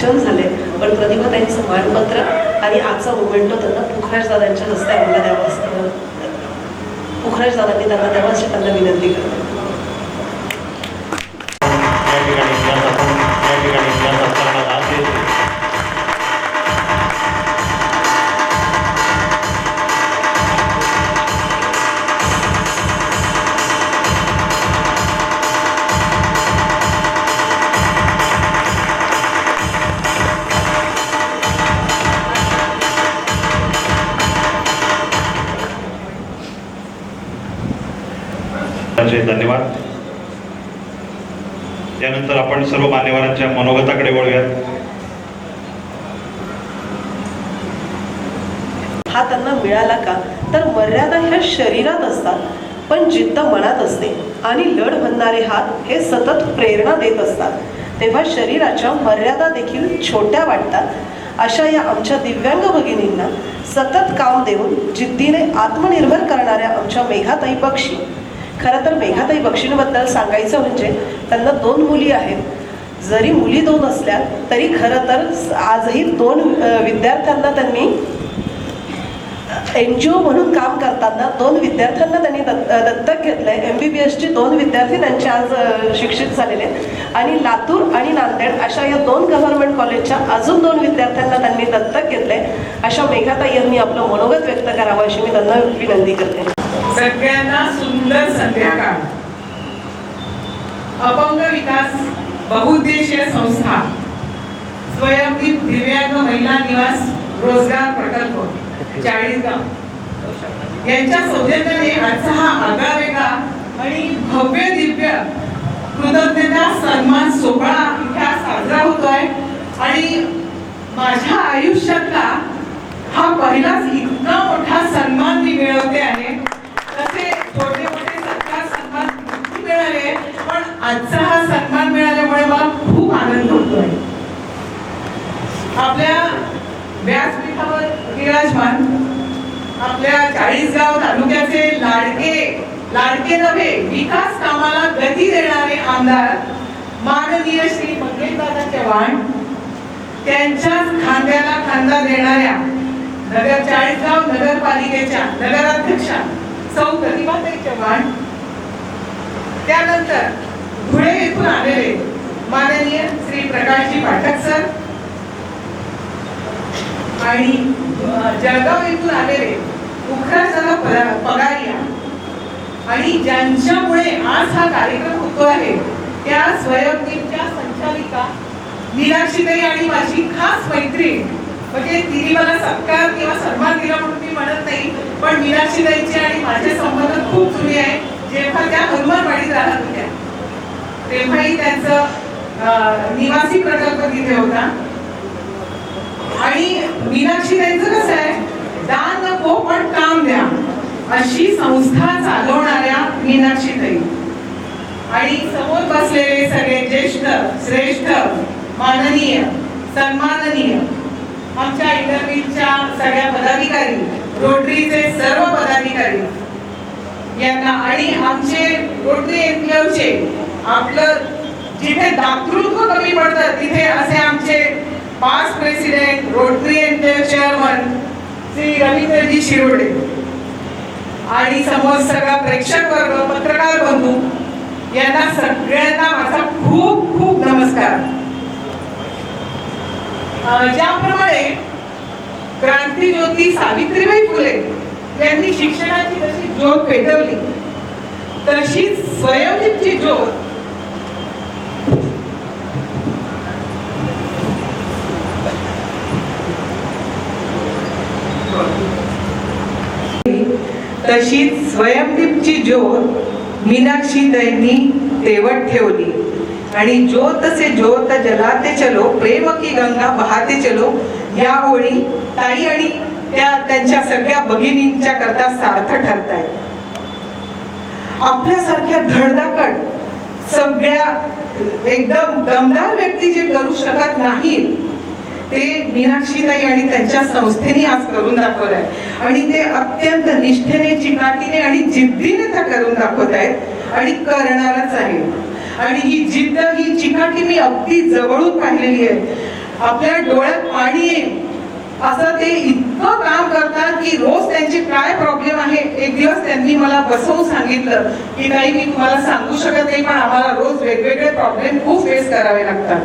वाचन झाले, पण प्रतिभाताईंचं मानपत्र आणि आजचा मोमेंटो त्यांना पुखराज दादांच्या हस्ते आम्हाला द्यावा असतं, पुखराज दादांनी त्यांना द्यावा अशी त्यांना विनंती करते. धन्यवाद. यानंतर आपण सर्व मान्यवरांच्या मनोगताकडे वळूयात. हा त्यांना मिळाला का, तर मर्यादा ह्या शरीरात असतात, पण जिद्द मनात असते आणि लढ म्हणणारे हात हे सतत प्रेरणा देत असतात. तेव्हा शरीराच्या मर्यादा देखील छोट्या वाटतात. अशा या आमच्या दिव्यांग भगिनींना सतत काम देऊन जिद्दीने आत्मनिर्भर करणाऱ्या आमच्या मेघाताई बक्षी. खरं तर मेघाताई बक्षींबद्दल सांगायचं म्हणजे त्यांना 2 मुली आहेत. जरी मुली 2 असल्या तरी खरं तर आजही 2 विद्यार्थ्यांना त्यांनी NGO म्हणून काम करताना 2 विद्यार्थ्यांना त्यांनी दत्तक घेतलंय. MBBSची 2 विद्यार्थी त्यांचे आज शिक्षित झालेले आहेत आणि लातूर आणि नांदेड अशा या 2 गव्हर्नमेंट कॉलेजच्या अजून 2 विद्यार्थ्यांना त्यांनी दत्तक घेतलंय. अशा मेघाताई यांनी आपलं मनोगत व्यक्त करावं अशी मी त्यांना विनंती करते. सगळ्यांना सुंदर संध्याकाळ. अपंग विकास बहुउद्देशीय संस्था, स्वयंदीप दिव्यांग महिला निवास रोजगार प्रकल्प चाळीसगाव यांच्या सौजन्याने आजचा हा आगळावेगळा आणि भव्य दिव्य कृतज्ञता सन्मान सोहळा इथे साजरा होतोय. आणि माझ्या आयुष्यातला हा पहिलाच इतका मोठा सन्मान मी मिळवते आहे. तसे छोटे मोठे सत्कार सन्मान मिळाले, पण आजचा हा सन्मान मिळाल्यामुळे मला खूप आनंद होतोय. आपल्या व्यासपीठावर विराजमान आपल्या चाळीसगाव तालुक्याचे लाडके नव्हे विकास कामाला गती देणारे आमदार माननीय श्री मंगेशदादा चव्हाण, त्यांच्याच खांद्याला खांदा देणाऱ्या नगर चाळीसगाव नगरपालिकेच्या नगराध्यक्षा सौ प्रतिभाताई चव्हाण, त्यानंतर धुळे येथून आलेले माननीय श्री प्रकाशजी पाठक सर आणि जळगाव येथून आलेले पुखराजला पगारिया आणि ज्यांच्यामुळे आज हा कार्यक्रम होतो आहे त्या स्वयंदीपच्या संचालिका मीनाक्षीताई आणि माझी खास मैत्रीण, म्हणजे तिने मला सत्कार किंवा सन्मान दिला म्हणून मी म्हणत नाही, पण मीनाक्षीताईंचे आणि माझे संबंध खूप जुने आहे. जेव्हा त्या हनुमानवाडीत राहत होत्या तेव्हाही त्यांचं निवासी प्रकल्प तिथे होता. आणि मीनाक्षीताईंचं कसं आहे, दान नको पण काम द्या अशी संस्था चालवणाऱ्या मीनाक्षीताई. आणि समोर बसलेले सगळे ज्येष्ठ श्रेष्ठ माननीय सन्माननीय आमच्या इंटरव्ह्यूच्या सगळ्या पदाधिकारी, रोटरीचे सर्व पदाधिकारी यांना आणि आमचे रोटरी एनक्लेव्हचे आपलं जिथे दातृत्व कमी पडतं तिथे असे आमचे past president, rotary enclave chairman Shri Ravindraji Shirode आणि समोर सगळा प्रेक्षक वर्ग, पत्रकार बंधू यांना सगळ्यांना माझा खूप खूप नमस्कार. ज्याप्रमाणे क्रांतीज्योती सावित्रीबाई फुले यांनी शिक्षणाची जशी ज्योत पेटवली तशीच स्वयंदीपची ज्योत मीनाक्षीताईंनी तेवत ठेवली. आणि ज्योत से ज्योत जलाते चलो, प्रेम की गंगा बहाते चलो या ओळी ताई आणि त्यांच्या सगळ्या भगिनींच्या करता सार्थ ठरतायत. आपल्यासारख्या धडधाकट सगळ्या एकदम दमदार व्यक्ती जे करू शकत नाहीत ते मीनाक्षीताई आणि त्यांच्या संस्थेने आज करून दाखवत आहे. आणि ते अत्यंत निष्ठेने, चिकाटीने आणि जिद्दीने त्या करून दाखवत आहेत आणि करणारच आहे. आणि ही जिद्द, ही चिकाटी मी अगदी जवळून पाहिलेली आहे. आपल्या डोळ्यात पाणी येईल असं ते इतकं काम करतात की रोज त्यांचे काय प्रॉब्लेम आहे. एक दिवस त्यांनी मला बसवून सांगितलं की ताई, मी तुम्हाला सांगू शकत नाही, पण आम्हाला रोज वेगवेगळे प्रॉब्लेम खूप फेस करावे लागतात.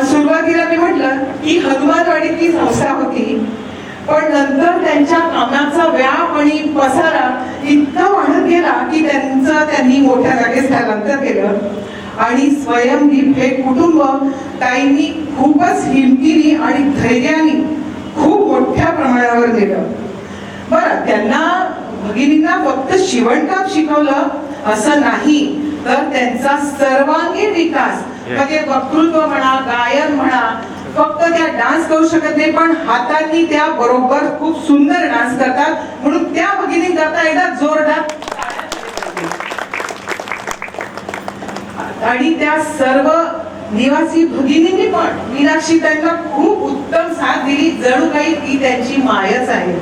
सुरुवातीला मी म्हटलं की हनुमानवाडीतली संस्था होती, पण नंतर त्यांच्या कामाचा व्याप आणि पसारा इतका वाढत गेला की त्यांनी मोठ्या जागेत स्थलांतर केलं. आणि स्वयंदीप हे कुटुंब ताईंनी खूपच हिमतीने आणि धैर्याने खूप मोठ्या प्रमाणावर नेलं. बरं, त्यांना भगिनींना फक्त शिवणकाम शिकवलं असं नाही, तर त्यांचा सर्वांगीण विकास म्हणजे वक्तृत्व म्हणा, गायन म्हणा, फक्त त्या डान्स करू शकत नाही, पण हातांनी त्या बरोबर खूप सुंदर डान्स करतात. म्हणून त्या भगिनींकरता एकदा जोरदार. आणि त्या सर्व निवासी भगिनींनी पण मीनाक्षी त्यांना खूप उत्तम साथ दिली, जणू काही ती त्यांची मायच आहे.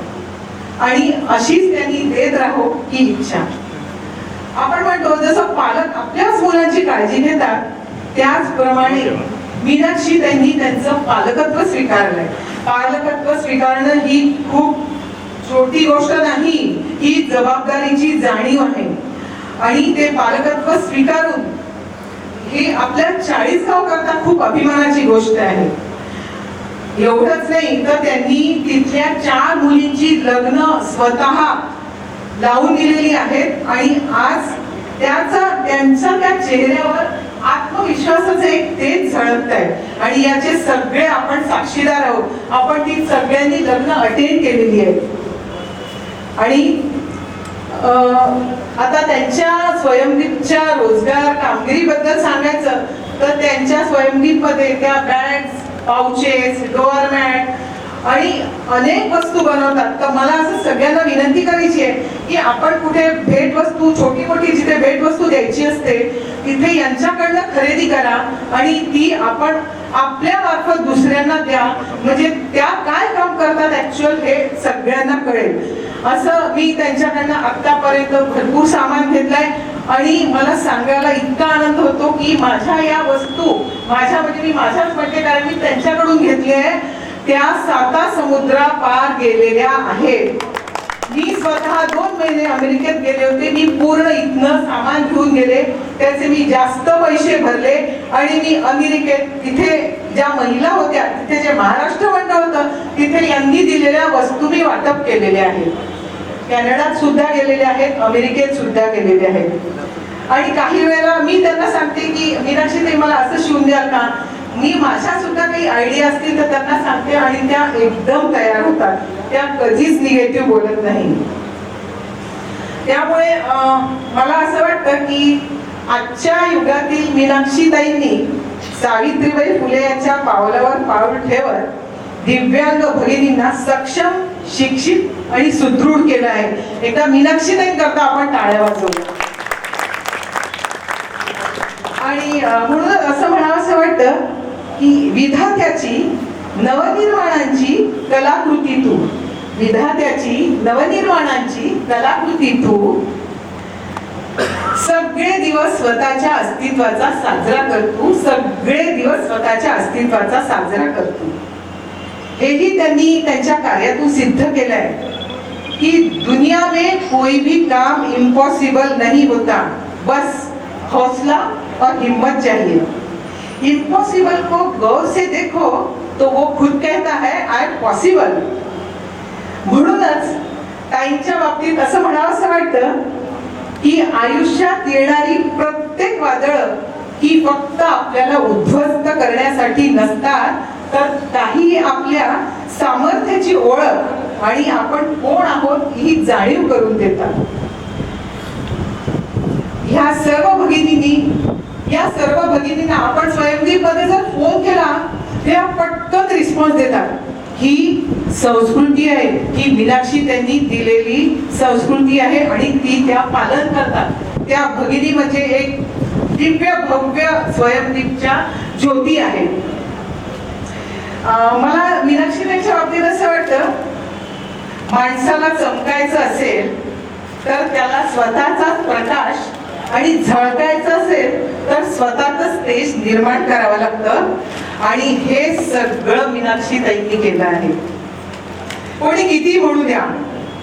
आणि अशीच त्यांनी देत राहो ही इच्छा. आपण म्हणतो जसं पालक आपल्याच मुलांची काळजी घेतात, त्याचप्रमाणे मीनाक्षी त्यांनी त्यांचं पालकत्व स्वीकारलंय. पालकत्व स्वीकारणं ही खूप छोटी गोष्ट नाही, ही जबाबदारीची जाणीव आहे. आणि ते पालकत्व स्वीकारून ही आपल्या 40गाव करता खूप अभिमानाची गोष्ट आहे. एवढंच नाही तर त्यांनी तिथल्या 4 मुलींची लग्न स्वतः लावून दिलेली आहेत. आणि आज त्यांच्या त्या चेहऱ्यावर आत्मविश्वासाचे एक तेज झळकत आहे. आणि याचे सगळे आपण साक्षीदार आहोत. आपण ती सगळ्यांनी लग्न अटेंड केलेली आहेत. आणि आता त्यांच्या स्वयंदीपच्या रोजगार कामगिरीबद्दल सांगायचं तर त्यांच्या स्वयंदीपमध्ये त्या बॅग्स, पाउचेस, डोअर मॅट आणि अनेक वस्तू बनवतात. तर मला असं सगळ्यांना विनंती करायची आहे की आपण कुठे भेटवस्तू, छोटी मोठी जिथे भेटवस्तू द्यायची असते तिथे यांच्याकडनं खरेदी करा आणि ती आपण आपल्या मार्फत दुसऱ्यांना द्या. म्हणजे त्या काय काम करतात ऍक्च्युअल हे सगळ्यांना कळेल. असं मी त्यांच्याकडनं आतापर्यंत भरपूर सामान घेतलंय. आणि मला सांगायला इतका आनंद होतो की माझ्या या वस्तू म्हणजे मी माझ्याच म्हणते, कारण मी त्यांच्याकडून घेतली आहे, त्या 7 समुद्रा पार गेलेल्या आहेत. मी स्वतः 2 महिने अमेरिकेत गेले होते. मी पूर्ण इथनं सामान घेऊन गेले, त्याचे मी जास्त पैसे भरले. आणि मी अमेरिकेत तिथे ज्या महिला होत्या, तिथे जे महाराष्ट्र मंडळ होतं, तिथे यांनी दिलेल्या वस्तू मी वाटप केलेले आहेत. कॅनडात सुद्धा गेलेले आहेत, अमेरिकेत सुद्धा गेलेले आहेत. आणि काही वेळेला मी त्यांना सांगते की मीनाक्षी ताई मला असं शिवून द्याल का. मी माझ्या सुद्धा काही आयडिया असतील तर त्यांना सांगते आणि त्या एकदम तयार होतात. त्या कधीच निगेटिव्ह बोलत नाही. त्यामुळे मला असं वाटतं की आजच्या युगातील मीनाक्षी ताईंनी सावित्रीबाई फुले यांच्या पावलावर पाऊल ठेवत दिव्यांग भगिनींना सक्षम, शिक्षित आणि सुदृढ केलं आहे. एकदा मीनाक्षी ताईंकरता आपण टाळ्या वाजवू. आणि म्हणून असं म्हणावंसं वाटतं की विधात्याची नवनिर्माणांची कलाकृती तू, विधात्याची नवनिर्माणांची कलाकृती तू, सगळे दिवस स्वतःच्या अस्तित्वाचा साजरा करतो, सगळे दिवस स्वतःच्या अस्तित्वाचा साजरा करतो. हेही त्यांनी त्यांच्या कार्यातून सिद्ध केलंय कि दुनिया में कोई भी काम इम्पॉसिबल नहीं होता, बस हौसला और हिम्मत चाहिए. इम्पॉसिबल को गौर से देखो तो वो खुद कहता है आई एम पॉसिबल. म्हणूनच ताईंच्या बाबतीत असं म्हणावंसं वाटतं की आयुष्यात येणारी प्रत्येक वादळ ही फक्त आपल्याला उद्ध्वस्त करण्यासाठी नसतात, तर काही आपल्या सामर्थ्याची ओळख आणि आपण कोण आहोत ही जाणीव करून देतात. ह्या सर्व भगिनींना आपण स्वयंदीप मध्ये जर फोन केला त्या पटकन रिस्पॉन्स देतात. ही संस्कृती आहे, ही मीनाक्षी त्यांनी दिलेली संस्कृती आहे आणि ती त्या पालन करतात. त्या भगिनी म्हणजे एक दिव्य भव्य स्वयंदीपच्या ज्योती आहे. मला मीनाक्षी त्यांच्या बाबतीत असं वाटतं, माणसाला चमकायचं असेल तर त्याला स्वतःचाच प्रकाश आणि झळकायचं असेल तर स्वतःच स्टेज निर्माण करावं लागतं आणि हे सगळं मीनाक्षी ताईंनी केलं आहे. कोणी किती म्हणू द्या,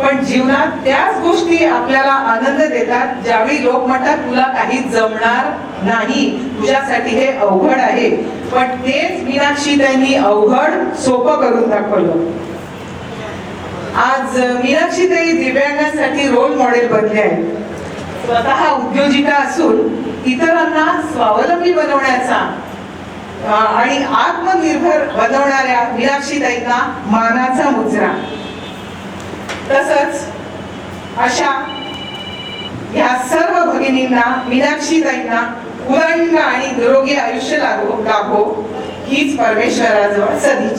पण जीवनात त्याच गोष्टी आपल्याला आनंद देतात ज्यावेळी लोक म्हणतात तुला काही जमणार नाही, तुझ्यासाठी हे अवघड आहे. पण तेच मीनाक्षी ताईंनी अवघड सोपं करून दाखवलं. आज मीनाक्षी ताई दिव्यांगांसाठी रोल मॉडेल बनले आहेत. स्वतः उद्योजिका असून इतरांना स्वावलंबी बनवण्याचा आणि आत्मनिर्भर बनवणाऱ्या मीनाक्षी ताईंना मानाचा मुजरा. तसंच अशा या सर्व भगिनींना मीनाक्षी ताईंना उदंड आणि निरोगी आयुष्य लाभो हीच परमेश्वराजवळ सदिच्छा.